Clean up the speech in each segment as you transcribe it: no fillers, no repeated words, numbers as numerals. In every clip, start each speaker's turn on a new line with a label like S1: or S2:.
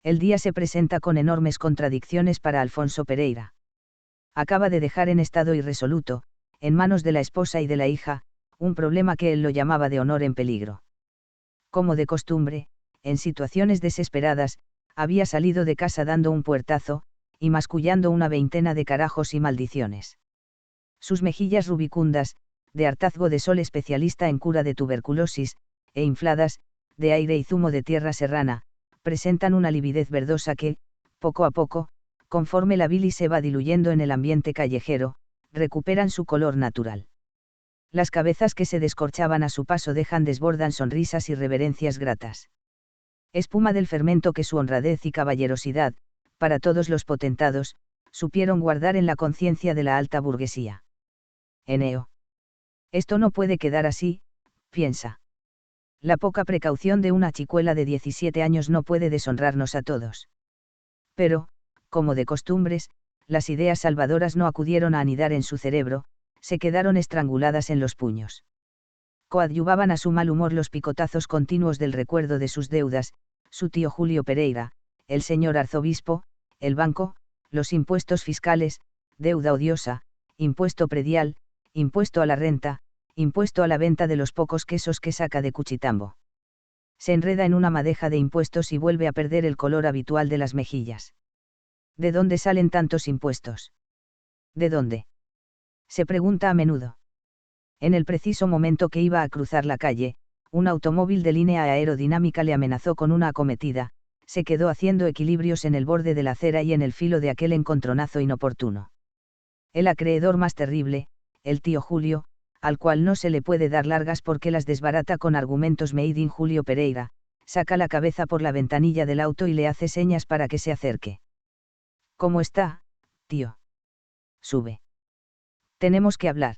S1: El día se presenta con enormes contradicciones para Alfonso Pereira. Acaba de dejar en estado irresoluto, en manos de la esposa y de la hija, un problema que él lo llamaba de honor en peligro. Como de costumbre, en situaciones desesperadas, había salido de casa dando un puertazo, y mascullando una veintena de carajos y maldiciones. Sus mejillas rubicundas, de hartazgo de sol especialista en cura de tuberculosis, e infladas, de aire y zumo de tierra serrana, presentan una lividez verdosa que, poco a poco, conforme la bilis se va diluyendo en el ambiente callejero, recuperan su color natural. Las cabezas que se descorchaban a su paso desbordan sonrisas y reverencias gratas. Espuma del fermento que su honradez y caballerosidad, para todos los potentados, supieron guardar en la conciencia de la alta burguesía. Eneo. Esto no puede quedar así, piensa. La poca precaución de una chicuela de 17 años no puede deshonrarnos a todos. Pero, como de costumbres, las ideas salvadoras no acudieron a anidar en su cerebro, se quedaron estranguladas en los puños. Coadyuvaban a su mal humor los picotazos continuos del recuerdo de sus deudas, su tío Julio Pereira, el señor arzobispo, el banco, los impuestos fiscales, deuda odiosa, impuesto predial, impuesto a la renta, impuesto a la venta de los pocos quesos que saca de Cuchitambo. Se enreda en una madeja de impuestos y vuelve a perder el color habitual de las mejillas. ¿De dónde salen tantos impuestos? ¿De dónde? Se pregunta a menudo. En el preciso momento que iba a cruzar la calle, un automóvil de línea aerodinámica le amenazó con una acometida, se quedó haciendo equilibrios en el borde de la acera y en el filo de aquel encontronazo inoportuno. El acreedor más terrible, el tío Julio, al cual no se le puede dar largas porque las desbarata con argumentos made in Julio Pereira, saca la cabeza por la ventanilla del auto y le hace señas para que se acerque. ¿Cómo está, tío? Sube. Tenemos que hablar.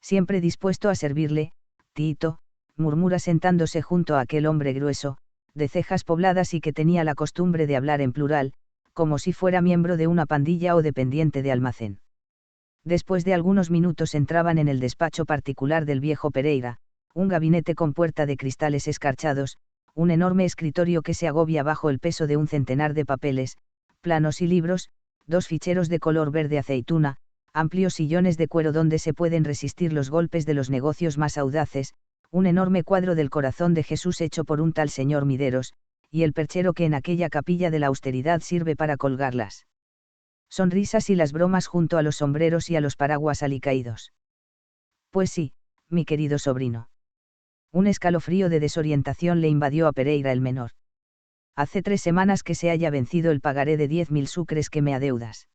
S1: Siempre dispuesto a servirle, Tito, murmura sentándose junto a aquel hombre grueso, de cejas pobladas y que tenía la costumbre de hablar en plural, como si fuera miembro de una pandilla o dependiente de almacén. Después de algunos minutos entraban en el despacho particular del viejo Pereira, un gabinete con puerta de cristales escarchados, un enorme escritorio que se agobia bajo el peso de un centenar de papeles, planos y libros, dos ficheros de color verde aceituna, amplios sillones de cuero donde se pueden resistir los golpes de los negocios más audaces, un enorme cuadro del corazón de Jesús hecho por un tal señor Mideros, y el perchero que en aquella capilla de la austeridad sirve para colgarlas sonrisas y las bromas junto a los sombreros y a los paraguas alicaídos. Pues sí, mi querido sobrino. Un escalofrío de desorientación le invadió a Pereira el menor. Hace 3 semanas que se haya vencido el pagaré de 10.000 sucres que me adeudas.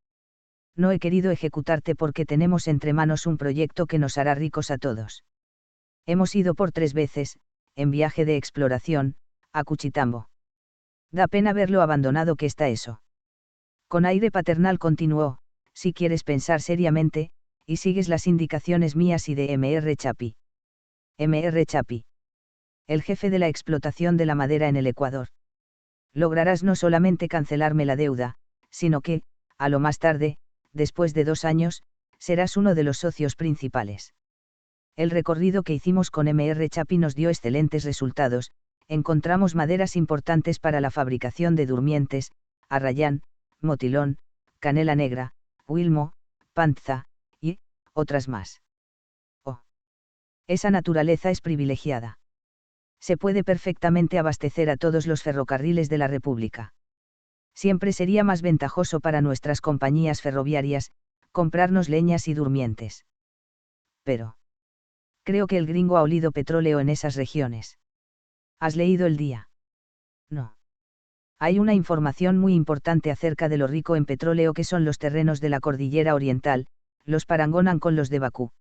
S1: No he querido ejecutarte porque tenemos entre manos un proyecto que nos hará ricos a todos. Hemos ido por 3 veces, en viaje de exploración, a Cuchitambo. Da pena verlo abandonado que está eso. Con aire paternal continuó, si quieres pensar seriamente, y sigues las indicaciones mías y de M.R. Chapí. M.R. Chapí. El jefe de la explotación de la madera en el Ecuador. Lograrás no solamente cancelarme la deuda, sino que, a lo más tarde, después de 2 años, serás uno de los socios principales. El recorrido que hicimos con M.R. Chapí nos dio excelentes resultados, encontramos maderas importantes para la fabricación de durmientes, arrayán, motilón, canela negra, huilmo, panza, y otras más. Oh. Esa naturaleza es privilegiada. Se puede perfectamente abastecer a todos los ferrocarriles de la República. Siempre sería más ventajoso para nuestras compañías ferroviarias, comprarnos leñas y durmientes. Pero creo que el gringo ha olido petróleo en esas regiones. ¿Has leído El Día? No. Hay una información muy importante acerca de lo rico en petróleo que son los terrenos de la cordillera oriental, los parangonan con los de Bakú.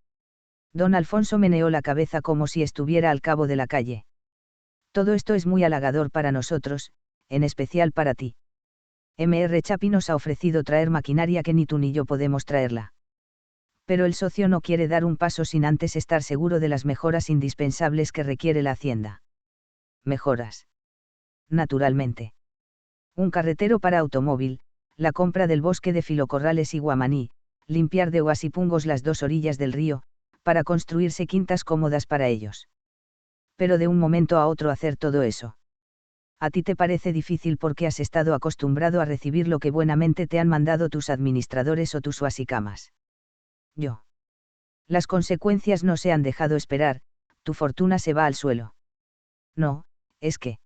S1: Don Alfonso meneó la cabeza como si estuviera al cabo de la calle. Todo esto es muy halagador para nosotros, en especial para ti. M.R. Chapí nos ha ofrecido traer maquinaria que ni tú ni yo podemos traerla. Pero el socio no quiere dar un paso sin antes estar seguro de las mejoras indispensables que requiere la hacienda. Mejoras. Naturalmente. Un carretero para automóvil, la compra del bosque de Filocorrales y Guamaní, limpiar de huasipungos las 2 orillas del río, para construirse quintas cómodas para ellos. Pero de un momento a otro hacer todo eso. A ti te parece difícil porque has estado acostumbrado a recibir lo que buenamente te han mandado tus administradores o tus huasicamas. Yo. Las consecuencias no se han dejado esperar, tu fortuna se va al suelo. No, es que.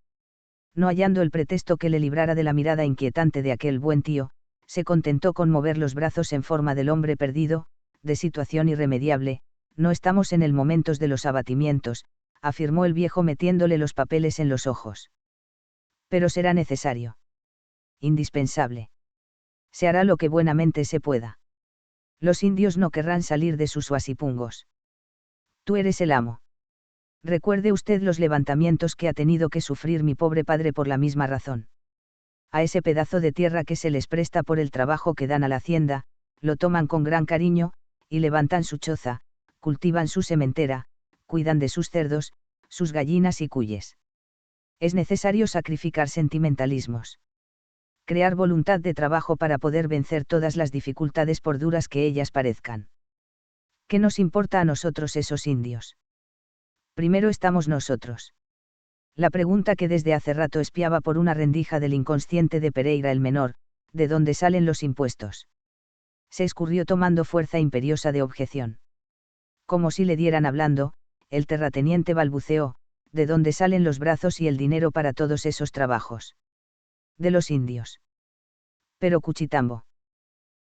S1: No hallando el pretexto que le librara de la mirada inquietante de aquel buen tío, se contentó con mover los brazos en forma del hombre perdido, de situación irremediable. No estamos en el momento de los abatimientos, afirmó el viejo metiéndole los papeles en los ojos. Pero será necesario. Indispensable. Se hará lo que buenamente se pueda. Los indios no querrán salir de sus huasipungos. Tú eres el amo. Recuerde usted los levantamientos que ha tenido que sufrir mi pobre padre por la misma razón. A ese pedazo de tierra que se les presta por el trabajo que dan a la hacienda, lo toman con gran cariño, y levantan su choza, cultivan su sementera, cuidan de sus cerdos, sus gallinas y cuyes. Es necesario sacrificar sentimentalismos. Crear voluntad de trabajo para poder vencer todas las dificultades por duras que ellas parezcan. ¿Qué nos importa a nosotros esos indios? Primero estamos nosotros. La pregunta que desde hace rato espiaba por una rendija del inconsciente de Pereira el menor, ¿de dónde salen los impuestos? Se escurrió tomando fuerza imperiosa de objeción. Como si le dieran hablando, el terrateniente balbuceó, ¿de dónde salen los brazos y el dinero para todos esos trabajos? De los indios. Pero Cuchitambo.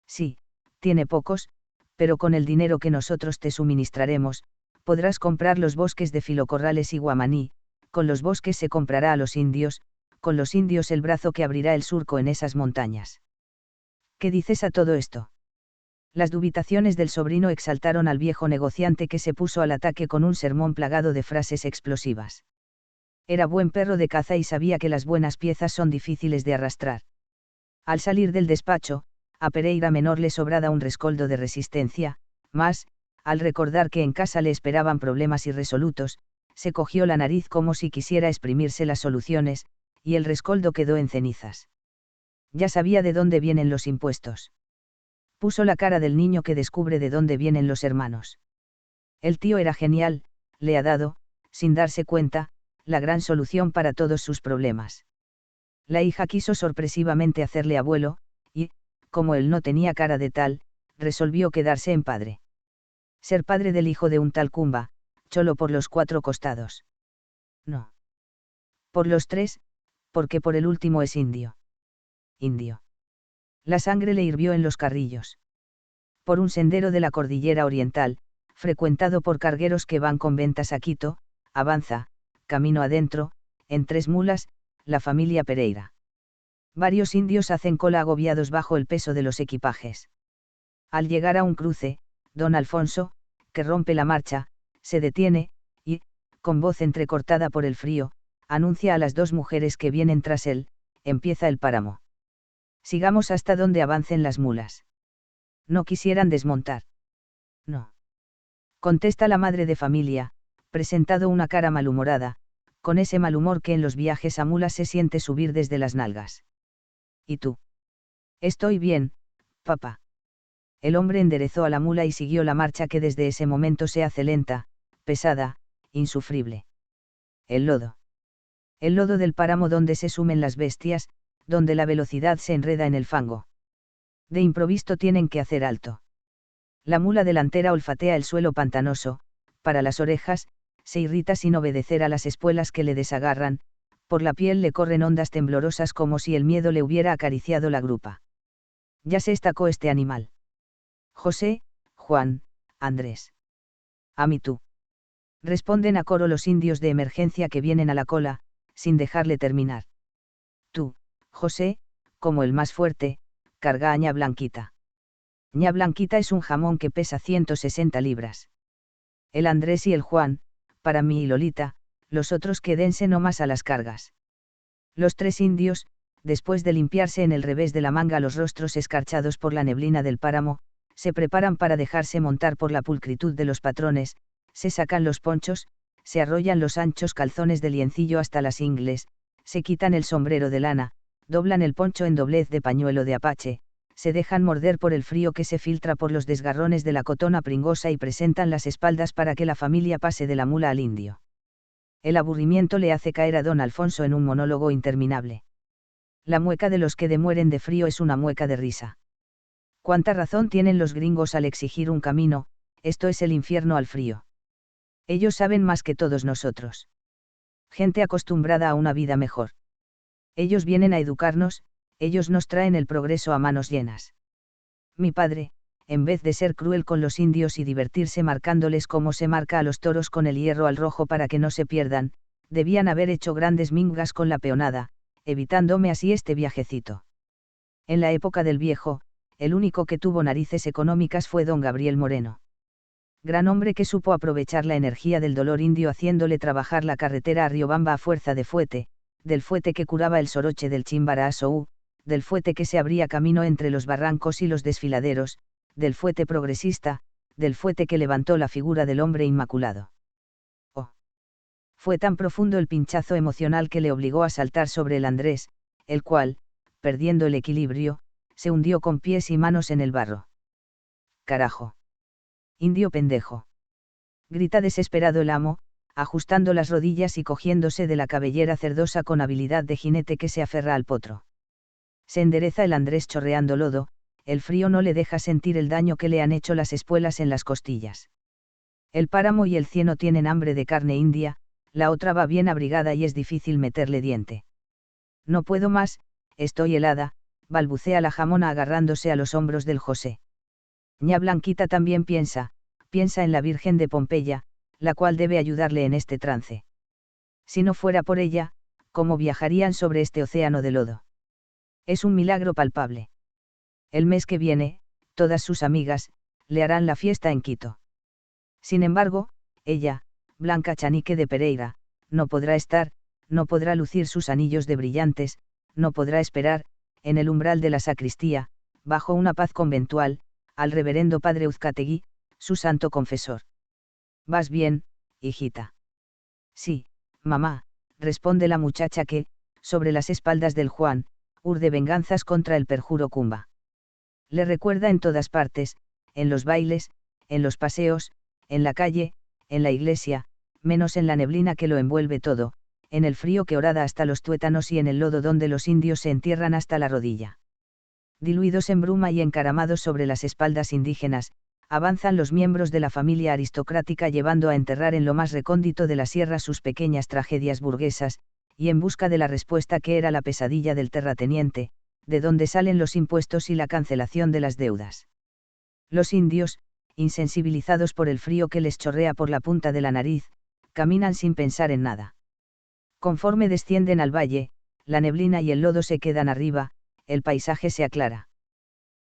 S1: Sí, tiene pocos, pero con el dinero que nosotros te suministraremos, podrás comprar los bosques de Filocorrales y Guamaní, con los bosques se comprará a los indios, con los indios el brazo que abrirá el surco en esas montañas. ¿Qué dices a todo esto? Las dubitaciones del sobrino exaltaron al viejo negociante que se puso al ataque con un sermón plagado de frases explosivas. Era buen perro de caza y sabía que las buenas piezas son difíciles de arrastrar. Al salir del despacho, a Pereira menor le sobraba un rescoldo de resistencia, mas, al recordar que en casa le esperaban problemas irresolutos, se cogió la nariz como si quisiera exprimirse las soluciones, y el rescoldo quedó en cenizas. Ya sabía de dónde vienen los impuestos. Puso la cara del niño que descubre de dónde vienen los hermanos. El tío era genial, le ha dado, sin darse cuenta, la gran solución para todos sus problemas. La hija quiso sorpresivamente hacerle abuelo, y, como él no tenía cara de tal, resolvió quedarse en padre. Ser padre del hijo de un tal Cumba, cholo por los 4 costados. No. Por los 3, porque por el último es indio. Indio. La sangre le hirvió en los carrillos. Por un sendero de la cordillera oriental, frecuentado por cargueros que van con ventas a Quito, avanza, camino adentro, en 3 mulas, la familia Pereira. Varios indios hacen cola agobiados bajo el peso de los equipajes. Al llegar a un cruce, don Alfonso, que rompe la marcha, se detiene, y, con voz entrecortada por el frío, anuncia a las 2 mujeres que vienen tras él, empieza el páramo. Sigamos hasta donde avancen las mulas. No quisieran desmontar. No. Contesta la madre de familia, presentado una cara malhumorada, con ese mal humor que en los viajes a mulas se siente subir desde las nalgas. ¿Y tú? Estoy bien, papá. El hombre enderezó a la mula y siguió la marcha que desde ese momento se hace lenta, pesada, insufrible. El lodo. El lodo del páramo donde se sumen las bestias, donde la velocidad se enreda en el fango. De improviso tienen que hacer alto. La mula delantera olfatea el suelo pantanoso, para las orejas, se irrita sin obedecer a las espuelas que le desagarran, por la piel le corren ondas temblorosas como si el miedo le hubiera acariciado la grupa. Ya se estacó este animal. José, Juan, Andrés. A mí tú. Responden a coro los indios de emergencia que vienen a la cola, sin dejarle terminar. Tú, José, como el más fuerte, carga a ña Blanquita. Ña Blanquita es un jamón que pesa 160 libras. El Andrés y el Juan, para mí y Lolita, los otros quédense no más a las cargas. Los 3 indios, después de limpiarse en el revés de la manga los rostros escarchados por la neblina del páramo, se preparan para dejarse montar por la pulcritud de los patrones, se sacan los ponchos, se arrollan los anchos calzones de liencillo hasta las ingles, se quitan el sombrero de lana, doblan el poncho en doblez de pañuelo de apache, se dejan morder por el frío que se filtra por los desgarrones de la cotona pringosa y presentan las espaldas para que la familia pase de la mula al indio. El aburrimiento le hace caer a don Alfonso en un monólogo interminable. La mueca de los que mueren de frío es una mueca de risa. ¿Cuánta razón tienen los gringos al exigir un camino? Esto es el infierno al frío. Ellos saben más que todos nosotros. Gente acostumbrada a una vida mejor. Ellos vienen a educarnos, ellos nos traen el progreso a manos llenas. Mi padre, en vez de ser cruel con los indios y divertirse marcándoles como se marca a los toros con el hierro al rojo para que no se pierdan, debían haber hecho grandes mingas con la peonada, evitándome así este viajecito. En la época del viejo, el único que tuvo narices económicas fue don Gabriel Moreno. Gran hombre que supo aprovechar la energía del dolor indio haciéndole trabajar la carretera a Riobamba a fuerza de fuete, del fuete que curaba el soroche del Chimborazo, del fuete que se abría camino entre los barrancos y los desfiladeros, del fuete progresista, del fuete que levantó la figura del hombre inmaculado. Oh. Fue tan profundo el pinchazo emocional que le obligó a saltar sobre el Andrés, el cual, perdiendo el equilibrio, se hundió con pies y manos en el barro. Carajo. Indio pendejo. Grita desesperado el amo, ajustando las rodillas y cogiéndose de la cabellera cerdosa con habilidad de jinete que se aferra al potro. Se endereza el Andrés chorreando lodo, el frío no le deja sentir el daño que le han hecho las espuelas en las costillas. El páramo y el cieno tienen hambre de carne india, la otra va bien abrigada y es difícil meterle diente. No puedo más, estoy helada, balbucea la jamona agarrándose a los hombros del José. Ña Blanquita también piensa en la Virgen de Pompeya, la cual debe ayudarle en este trance. Si no fuera por ella, ¿cómo viajarían sobre este océano de lodo? Es un milagro palpable. El mes que viene, todas sus amigas, le harán la fiesta en Quito. Sin embargo, ella, Blanca Chanique de Pereira, no podrá estar, no podrá lucir sus anillos de brillantes, no podrá esperar, en el umbral de la sacristía, bajo una paz conventual, al reverendo padre Uzcategui, su santo confesor. ¿Vas bien, hijita? Sí, mamá, responde la muchacha que, sobre las espaldas del Juan, urde venganzas contra el perjuro Cumba. Le recuerda en todas partes, en los bailes, en los paseos, en la calle, en la iglesia, menos en la neblina que lo envuelve todo, en el frío que horada hasta los tuétanos y en el lodo donde los indios se entierran hasta la rodilla. Diluidos en bruma y encaramados sobre las espaldas indígenas, avanzan los miembros de la familia aristocrática llevando a enterrar en lo más recóndito de la sierra sus pequeñas tragedias burguesas, y en busca de la respuesta que era la pesadilla del terrateniente, de donde salen los impuestos y la cancelación de las deudas. Los indios, insensibilizados por el frío que les chorrea por la punta de la nariz, caminan sin pensar en nada. Conforme descienden al valle, la neblina y el lodo se quedan arriba, el paisaje se aclara.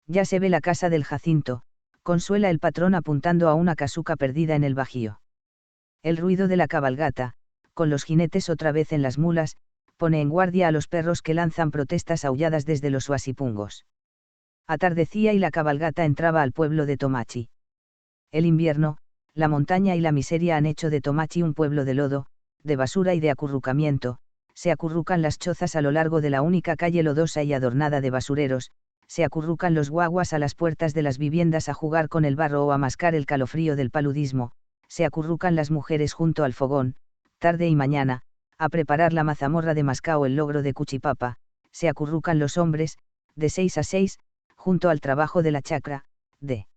S1: Ya se ve la casa del Jacinto, consuela el patrón apuntando a una casuca perdida en el bajío. El ruido de la cabalgata, con los jinetes otra vez en las mulas, pone en guardia a los perros que lanzan protestas aulladas desde los huasipungos. Atardecía y la cabalgata entraba al pueblo de Tomachi. El invierno, la montaña y la miseria han hecho de Tomachi un pueblo de lodo, de basura y de acurrucamiento. Se acurrucan las chozas a lo largo de la única calle lodosa y adornada de basureros, se acurrucan los guaguas a las puertas de las viviendas a jugar con el barro o a mascar el calofrío del paludismo, se acurrucan las mujeres junto al fogón, tarde y mañana, a preparar la mazamorra de mascao o el logro de cuchipapa, se acurrucan los hombres, de 6 a 6, junto al trabajo de la chacra, de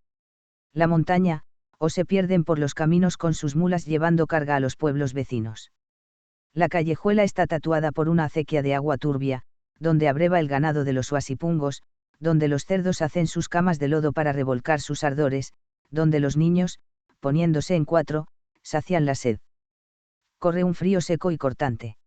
S1: la montaña, o se pierden por los caminos con sus mulas llevando carga a los pueblos vecinos. La callejuela está tatuada por una acequia de agua turbia, donde abreva el ganado de los huasipungos, donde los cerdos hacen sus camas de lodo para revolcar sus ardores, donde los niños, poniéndose en cuatro, sacian la sed. Corre un frío seco y cortante.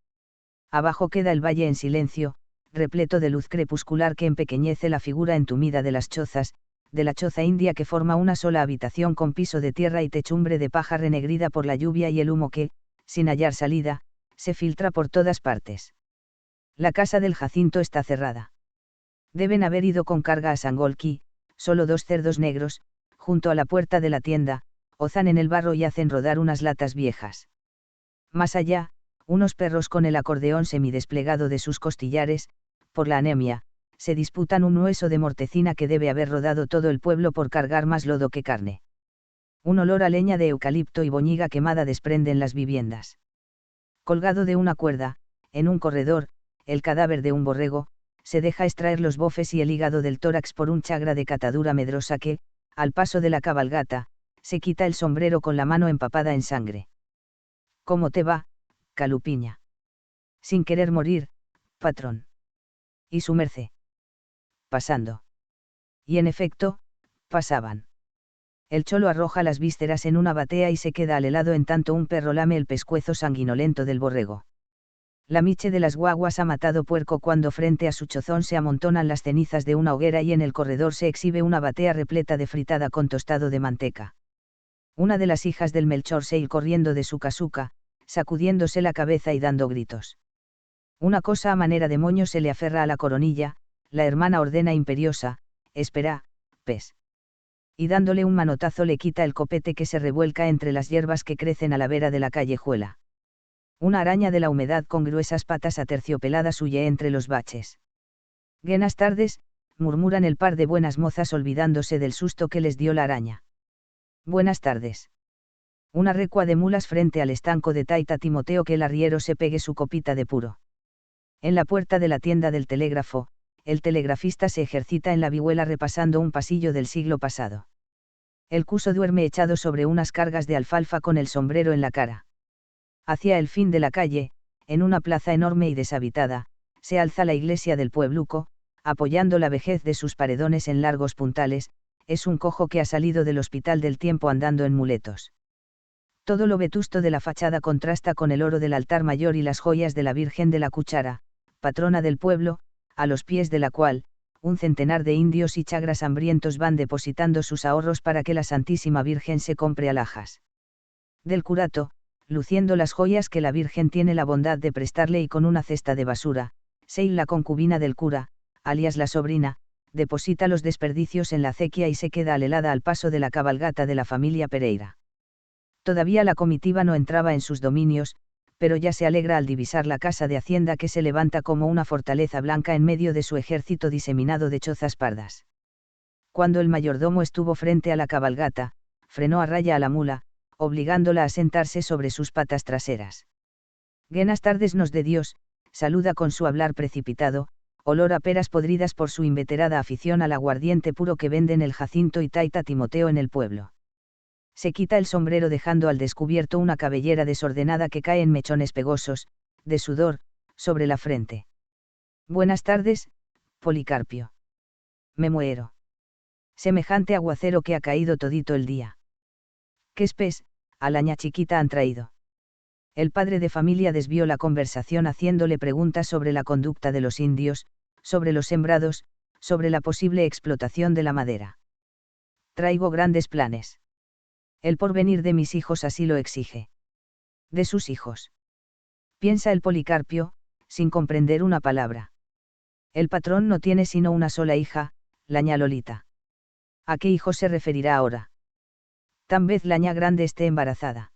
S1: Abajo queda el valle en silencio, repleto de luz crepuscular que empequeñece la figura entumida de las chozas, de la choza india que forma una sola habitación con piso de tierra y techumbre de paja renegrida por la lluvia y el humo que, sin hallar salida, se filtra por todas partes. La casa del Jacinto está cerrada. Deben haber ido con carga a Sangolquí, solo 2 cerdos negros, junto a la puerta de la tienda, ozan en el barro y hacen rodar unas latas viejas. Más allá, unos perros con el acordeón semidesplegado de sus costillares, por la anemia, se disputan un hueso de mortecina que debe haber rodado todo el pueblo por cargar más lodo que carne. Un olor a leña de eucalipto y boñiga quemada desprenden las viviendas. Colgado de una cuerda, en un corredor, el cadáver de un borrego, se deja extraer los bofes y el hígado del tórax por un chagra de catadura medrosa que, al paso de la cabalgata, se quita el sombrero con la mano empapada en sangre. ¿Cómo te va, Calupiña? Sin querer morir, patrón. Y su merced. Pasando. Y en efecto, pasaban. El cholo arroja las vísceras en una batea y se queda al helado en tanto un perro lame el pescuezo sanguinolento del borrego. La miche de las guaguas ha matado puerco cuando frente a su chozón se amontonan las cenizas de una hoguera y en el corredor se exhibe una batea repleta de fritada con tostado de manteca. Una de las hijas del Melchor se ir corriendo de su casuca, sacudiéndose la cabeza y dando gritos. Una cosa a manera de moño se le aferra a la coronilla, la hermana ordena imperiosa, espera, pes. Y dándole un manotazo le quita el copete que se revuelca entre las hierbas que crecen a la vera de la callejuela. Una araña de la humedad con gruesas patas aterciopeladas huye entre los baches. Buenas tardes, murmuran el par de buenas mozas olvidándose del susto que les dio la araña. Buenas tardes. Una recua de mulas frente al estanco de Taita Timoteo que el arriero se pegue su copita de puro. En la puerta de la tienda del telégrafo, el telegrafista se ejercita en la vihuela repasando un pasillo del siglo pasado. El cuso duerme echado sobre unas cargas de alfalfa con el sombrero en la cara. Hacia el fin de la calle, en una plaza enorme y deshabitada, se alza la iglesia del puebluco, apoyando la vejez de sus paredones en largos puntales, es un cojo que ha salido del hospital del tiempo andando en muletos. Todo lo vetusto de la fachada contrasta con el oro del altar mayor y las joyas de la Virgen de la Cuchara, patrona del pueblo, a los pies de la cual, un centenar de indios y chagras hambrientos van depositando sus ahorros para que la Santísima Virgen se compre alhajas. Del curato, luciendo las joyas que la Virgen tiene la bondad de prestarle y con una cesta de basura, Seil la concubina del cura, alias la sobrina, deposita los desperdicios en la acequia y se queda alelada al paso de la cabalgata de la familia Pereira. Todavía la comitiva no entraba en sus dominios, pero ya se alegra al divisar la casa de Hacienda que se levanta como una fortaleza blanca en medio de su ejército diseminado de chozas pardas. Cuando el mayordomo estuvo frente a la cabalgata, frenó a raya a la mula, obligándola a sentarse sobre sus patas traseras. Buenas tardes nos de Dios, saluda con su hablar precipitado, olor a peras podridas por su inveterada afición al aguardiente puro que venden el Jacinto y Taita Timoteo en el pueblo. Se quita el sombrero dejando al descubierto una cabellera desordenada que cae en mechones pegosos, de sudor, sobre la frente. Buenas tardes, Policarpio. Me muero. Semejante aguacero que ha caído todito el día. ¿Qué espés, alaña chiquita han traído? El padre de familia desvió la conversación haciéndole preguntas sobre la conducta de los indios, sobre los sembrados, sobre la posible explotación de la madera. Traigo grandes planes. El porvenir de mis hijos así lo exige. De sus hijos. Piensa el Policarpio, sin comprender una palabra. El patrón no tiene sino una sola hija, la ña Lolita. ¿A qué hijo se referirá ahora? Tal vez la ña grande esté embarazada.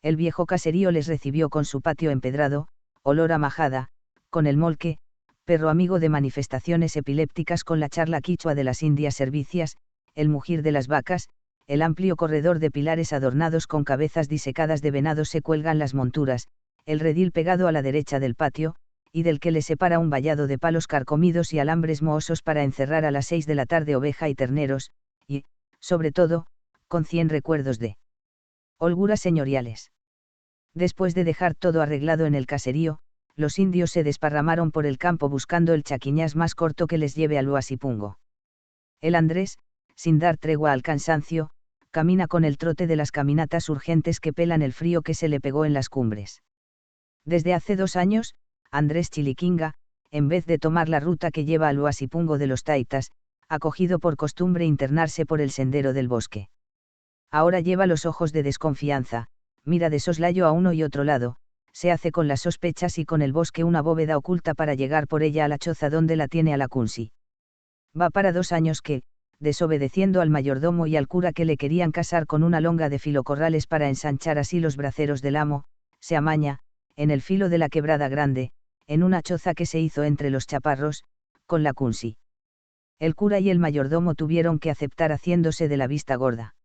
S1: El viejo caserío les recibió con su patio empedrado, olor a majada, con el molque, perro amigo de manifestaciones epilépticas con la charla quichua de las indias servicias, el mugir de las vacas, el amplio corredor de pilares adornados con cabezas disecadas de venado se cuelgan las monturas, el redil pegado a la derecha del patio, y del que le separa un vallado de palos carcomidos y alambres mohosos para encerrar a las 6 de la tarde oveja y terneros, y, sobre todo, con 100 recuerdos de holguras señoriales. Después de dejar todo arreglado en el caserío, los indios se desparramaron por el campo buscando el chaquiñás más corto que les lleve al Huasipungo. El Andrés, sin dar tregua al cansancio, camina con el trote de las caminatas urgentes que pelan el frío que se le pegó en las cumbres. Desde hace 2 años, Andrés Chiliquinga, en vez de tomar la ruta que lleva al Huasipungo de los Taitas, ha cogido por costumbre internarse por el sendero del bosque. Ahora lleva los ojos de desconfianza, mira de soslayo a uno y otro lado, se hace con las sospechas y con el bosque una bóveda oculta para llegar por ella a la choza donde la tiene a la Cunsi. Va para 2 años que, desobedeciendo al mayordomo y al cura que le querían casar con una longa de filocorrales para ensanchar así los braceros del amo, se amaña, en el filo de la quebrada grande, en una choza que se hizo entre los chaparros, con la Cunsi. El cura y el mayordomo tuvieron que aceptar haciéndose de la vista gorda.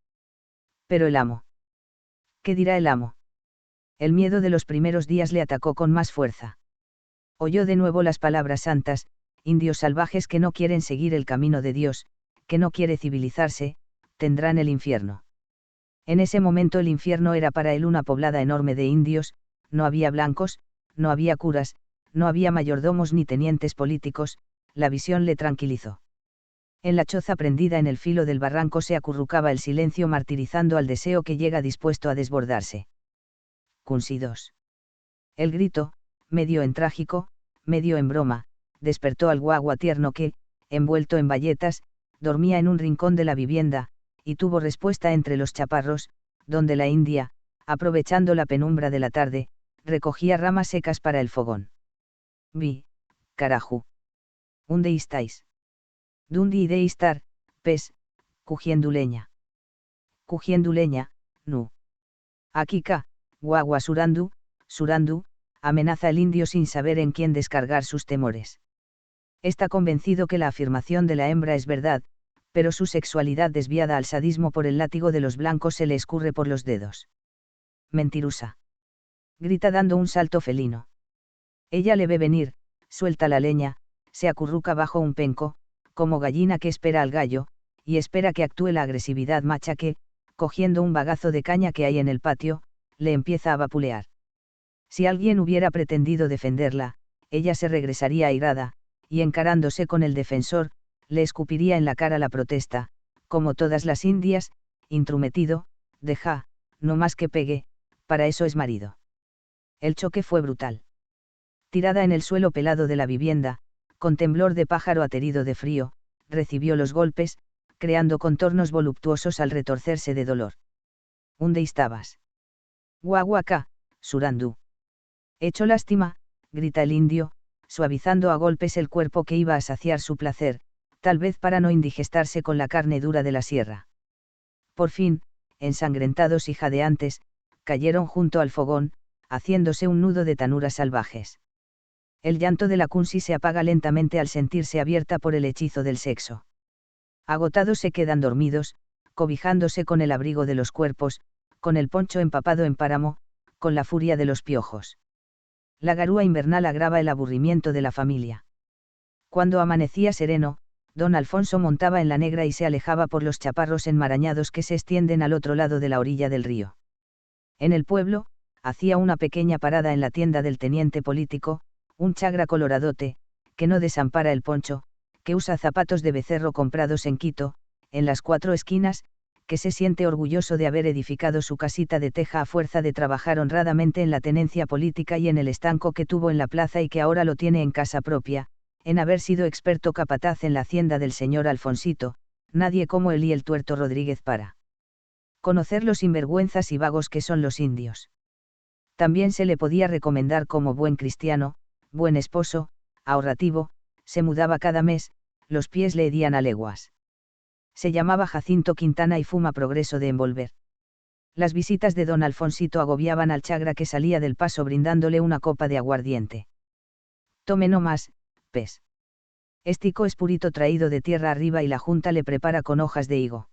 S1: Pero el amo. ¿Qué dirá el amo? El miedo de los primeros días le atacó con más fuerza. Oyó de nuevo las palabras santas: indios salvajes que no quieren seguir el camino de Dios, que no quiere civilizarse, tendrán el infierno. En ese momento el infierno era para él una poblada enorme de indios, no había blancos, no había curas, no había mayordomos ni tenientes políticos. La visión le tranquilizó. En la choza prendida en el filo del barranco se acurrucaba el silencio martirizando al deseo que llega dispuesto a desbordarse. Kunsi 2. El grito, medio en trágico, medio en broma, despertó al guagua tierno que, envuelto en bayetas, dormía en un rincón de la vivienda, y tuvo respuesta entre los chaparros, donde la india, aprovechando la penumbra de la tarde, recogía ramas secas para el fogón. Vi, carajú. ¿Unde estáis? ¿Dundi de estar, pes, cugiendo leña? Cugiendo leña, nu. Aquí ca, guagua surando, amenaza el indio sin saber en quién descargar sus temores. Está convencido que la afirmación de la hembra es verdad, pero su sexualidad desviada al sadismo por el látigo de los blancos se le escurre por los dedos. Mentirosa. Grita dando un salto felino. Ella le ve venir, suelta la leña, se acurruca bajo un penco, como gallina que espera al gallo, y espera que actúe la agresividad macha que, cogiendo un bagazo de caña que hay en el patio, le empieza a vapulear. Si alguien hubiera pretendido defenderla, ella se regresaría airada, y encarándose con el defensor, le escupiría en la cara la protesta: como todas las indias, intrometido, deja, no más que pegue, para eso es marido. El choque fue brutal. Tirada en el suelo pelado de la vivienda, con temblor de pájaro aterido de frío, recibió los golpes, creando contornos voluptuosos al retorcerse de dolor. ¿Unde estabas? Guaguacá, surandú. Hecho lástima, grita el indio, suavizando a golpes el cuerpo que iba a saciar su placer, tal vez para no indigestarse con la carne dura de la sierra. Por fin, ensangrentados y jadeantes, cayeron junto al fogón, haciéndose un nudo de tanuras salvajes. El llanto de la Kunsi se apaga lentamente al sentirse abierta por el hechizo del sexo. Agotados se quedan dormidos, cobijándose con el abrigo de los cuerpos, con el poncho empapado en páramo, con la furia de los piojos. La garúa invernal agrava el aburrimiento de la familia. Cuando amanecía sereno, don Alfonso montaba en la negra y se alejaba por los chaparros enmarañados que se extienden al otro lado de la orilla del río. En el pueblo, hacía una pequeña parada en la tienda del teniente político, un chagra coloradote, que no desampara el poncho, que usa zapatos de becerro comprados en Quito, en las 4 esquinas, que se siente orgulloso de haber edificado su casita de teja a fuerza de trabajar honradamente en la tenencia política y en el estanco que tuvo en la plaza y que ahora lo tiene en casa propia, en haber sido experto capataz en la hacienda del señor Alfonsito, nadie como él y el tuerto Rodríguez para conocer los sinvergüenzas y vagos que son los indios. También se le podía recomendar como buen cristiano, buen esposo, ahorrativo, se mudaba cada mes, los pies le hedían a leguas. Se llamaba Jacinto Quintana y fuma progreso de envolver. Las visitas de don Alfonsito agobiaban al chagra que salía del paso brindándole una copa de aguardiente. Tome no más, pes. Estico es purito traído de tierra arriba y la junta le prepara con hojas de higo.